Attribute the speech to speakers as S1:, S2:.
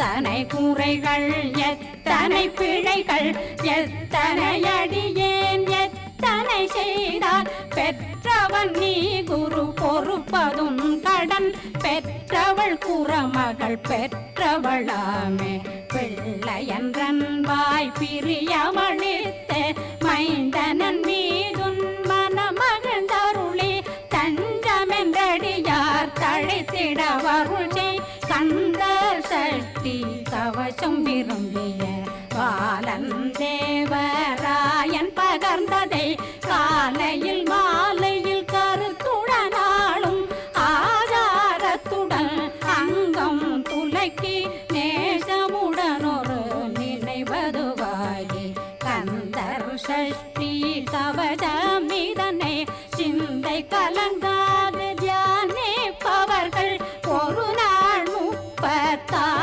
S1: எத்தனை குறைகள் எத்தனை பிழைகள் எத்தனை அடியேன் எத்தனை செய்தால் பெற்றவன் நீ குரு பொறுப்பதும் கடன் பெற்றவள் குறமகள் பெற்றவளாமே பிள்ளையன்றன்பாய் பிரியமளித்த மைந்தனன் மீதுன் மனமகந்தருளி தஞ்சமென்றடியார் தழைத்திட வருளை கந்தர் சஷ்டி கவசம் விரும்பிய பாலன் தேவராயன் பகர்ந்ததை காலையில்